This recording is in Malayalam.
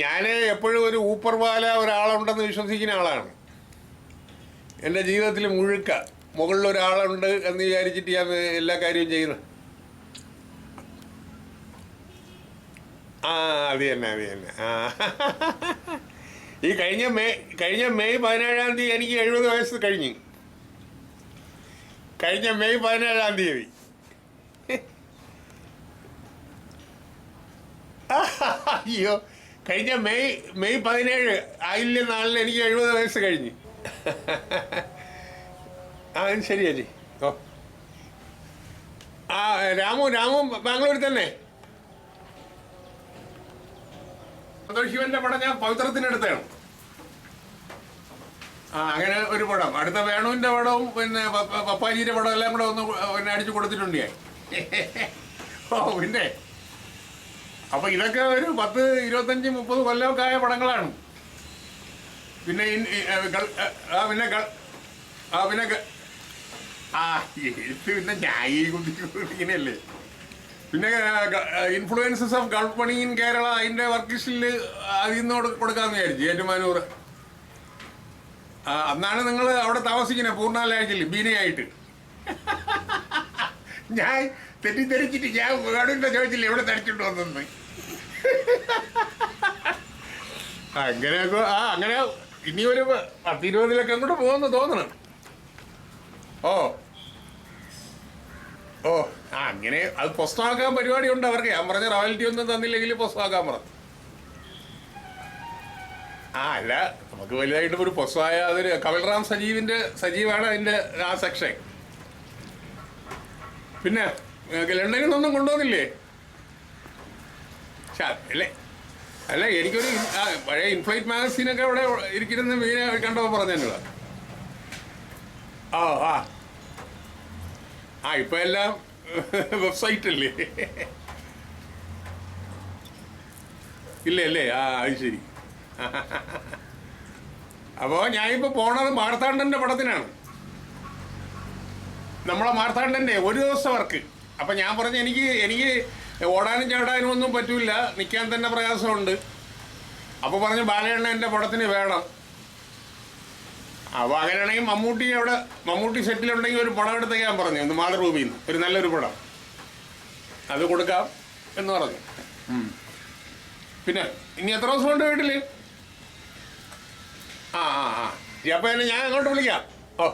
ഞാൻ എപ്പോഴും ഒരു ഊപ്പർവാല ഒരാളുണ്ടെന്ന് വിശ്വസിക്കുന്ന ആളാണ്. എൻ്റെ ജീവിതത്തിൽ മുഴുക്ക മുകളിൽ ഒരാളുണ്ട് എന്ന് വിചാരിച്ചിട്ട് ഞാൻ എല്ലാ കാര്യവും ചെയ്യുന്നത്. ആ അത് തന്നെ അത് തന്നെ. ആ ഈ കഴിഞ്ഞ മെയ് 17-ാം തീയതി എനിക്ക് 70 വയസ്സ് കഴിഞ്ഞു. കഴിഞ്ഞ മെയ് 17-ാം തീയതി. അയ്യോ, കഴിഞ്ഞ മെയ് 17 ആയില്യ നാളിൽ എനിക്ക് 70 വയസ്സ് കഴിഞ്ഞു. ആ ശരി ചേച്ചി. ഓ ആ രാമു ബാംഗ്ലൂരിൽ തന്നെ. ശിവന്റെ പടം ഞാൻ പവിത്രത്തിനടുത്താണ്. ആ അങ്ങനെ ഒരു പടം. അടുത്ത വേണുവിന്റെ പടവും പിന്നെ പപ്പാജിയുടെ പടം എല്ലാം കൂടെ ഒന്ന് പിന്നെ അടിച്ചു കൊടുത്തിട്ടുണ്ട് ഞാൻ. ഓ പിന്നെ അപ്പൊ ഇതൊക്കെ ഒരു 10, 25, 30 കൊല്ലമൊക്കെ ആയ പടങ്ങളാണ്. പിന്നെ പിന്നെ ഞാൻ ഇങ്ങനെയല്ലേ. പിന്നെ influences of Gulf money in Kerala, അതിൻ്റെ വർക്കിഷിൽ അതിൽ നിന്ന് കൊടുക്കാമെന്ന് വിചാരിച്ചു. ഏറ്റുമാനൂർ. അന്നാണ് നിങ്ങൾ അവിടെ താമസിക്കുന്നത് പൂർണ്ണാലാഴ്ചയിൽ ബീനയായിട്ട്. ഞാൻ തെറ്റിദ്ധരിച്ചിട്ട് ഞാൻ വേണുവിൻ്റെ ചോദിച്ചില്ല എവിടെ തടിച്ചിട്ട് വന്നെന്ന്. അങ്ങനെയൊക്കെ അങ്ങനെ ഇനി ഒരു 10-20 അങ്ങോട്ട് പോകുന്നു തോന്നണം. ഓ അങ്ങനെ അത് പുസ്തകമാക്കാൻ പരിപാടി ഉണ്ട് അവർക്ക്. ഞാൻ പറഞ്ഞ റോയൽറ്റി ഒന്നും തന്നില്ലെങ്കിൽ പുസ്തകമാക്കാൻ പറഞ്ഞു. അല്ല നമുക്ക് വലുതായിട്ട് ഒരു പുസ്തകമായ അതൊരു കപിൽറാം സജീവാണ് അതിൻ്റെ ആ സെക്ഷൻ. പിന്നെ ലണ്ടനിൽ നിന്നൊന്നും കൊണ്ടുവന്നില്ലേ? അല്ല എനിക്കൊരു പഴയ ഇൻഫ്ലൈറ്റ് മാഗസീനൊക്കെ അവിടെ ഇരിക്കുന്ന മീനെ കണ്ടപ്പോൾ പറഞ്ഞല്ലോ. ഇപ്പം എല്ലാം വെബ്സൈറ്റ് അല്ലേ? ഇല്ലേ? അത് ശരി. അപ്പോൾ ഞാനിപ്പോൾ പോണത് മാർത്താണ്ഡൻ്റെ പടത്തിനാണ്. നമ്മളെ മാർത്താണ്ഡൻ്റെ ഒരു ദിവസത്തെ വർക്ക്. അപ്പം ഞാൻ പറഞ്ഞു എനിക്ക് ഓടാനും ചാടാനും ഒന്നും പറ്റില്ല, നിൽക്കാൻ തന്നെ പ്രയാസമുണ്ട്. അപ്പോൾ പറഞ്ഞു ബാലയണ്ണ എൻ്റെ പടത്തിന് വേണം. അപ്പോൾ അങ്ങനെയാണെങ്കിൽ മമ്മൂട്ടി സെറ്റിലുണ്ടെങ്കിൽ ഒരു പടം എടുത്തേക്കാൻ പറഞ്ഞു. ഒന്ന് മാതൃഭൂമിയിൽ നിന്ന് ഒരു നല്ലൊരു പടം അത് കൊടുക്കാം എന്ന് പറഞ്ഞു. പിന്നെ ഇനി എത്ര ദിവസം കൊണ്ട് വീട്ടിൽ? അപ്പോൾ ഞാൻ അങ്ങോട്ട് വിളിക്കാം. ഓ